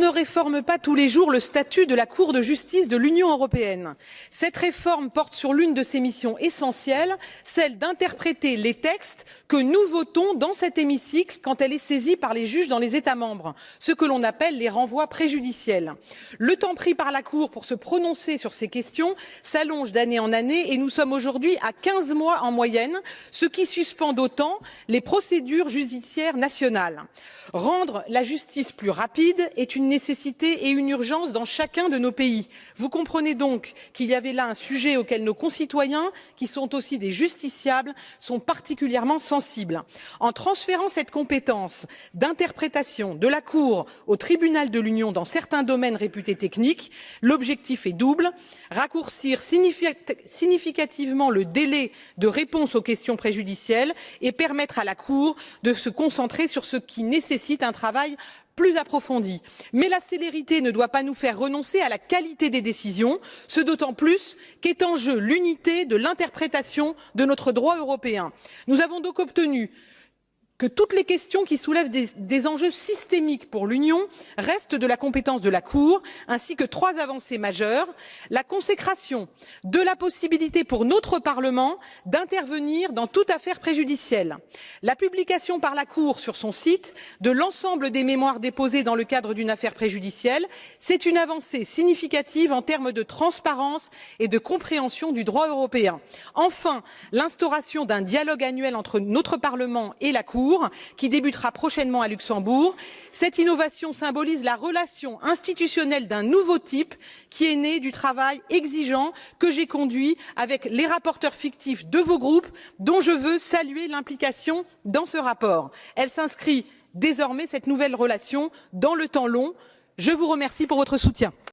ne réforme pas tous les jours le statut de la Cour de justice de l'Union européenne. Cette réforme porte sur l'une de ses missions essentielles, celle d'interpréter les textes que nous votons dans cet hémicycle quand elle est saisie par les juges dans les États membres, ce que l'on appelle les renvois préjudiciels. Le temps pris par la Cour pour se prononcer sur ces questions s'allonge d'année en année et nous sommes aujourd'hui à 15 mois en moyenne, ce qui suspend d'autant les procédures judiciaires nationales. Rendre la justice plus rapide est une nécessité et une urgence dans chacun de nos pays. Vous comprenez donc qu'il y avait là un sujet auquel nos concitoyens, qui sont aussi des justiciables, sont particulièrement sensibles. En transférant cette compétence d'interprétation de la Cour au tribunal de l'Union dans certains domaines réputés techniques, l'objectif est double: raccourcir significativement le délai de réponse aux questions préjudicielles et permettre à la Cour de se concentrer sur ce qui nécessite un travail plus approfondi. Mais la célérité ne doit pas nous faire renoncer à la qualité des décisions, ce d'autant plus qu'est en jeu l'unité de l'interprétation de notre droit européen. Nous avons donc obtenu que toutes les questions qui soulèvent des enjeux systémiques pour l'Union restent de la compétence de la Cour, ainsi que 3 avancées majeures: la consécration de la possibilité pour notre Parlement d'intervenir dans toute affaire préjudicielle, la publication par la Cour sur son site de l'ensemble des mémoires déposées dans le cadre d'une affaire préjudicielle. C'est une avancée significative en termes de transparence et de compréhension du droit européen. Enfin, l'instauration d'un dialogue annuel entre notre Parlement et la Cour, qui débutera prochainement à Luxembourg. Cette innovation symbolise la relation institutionnelle d'un nouveau type qui est né du travail exigeant que j'ai conduit avec les rapporteurs fictifs de vos groupes, dont je veux saluer l'implication dans ce rapport. Elle s'inscrit désormais, cette nouvelle relation, dans le temps long. Je vous remercie pour votre soutien.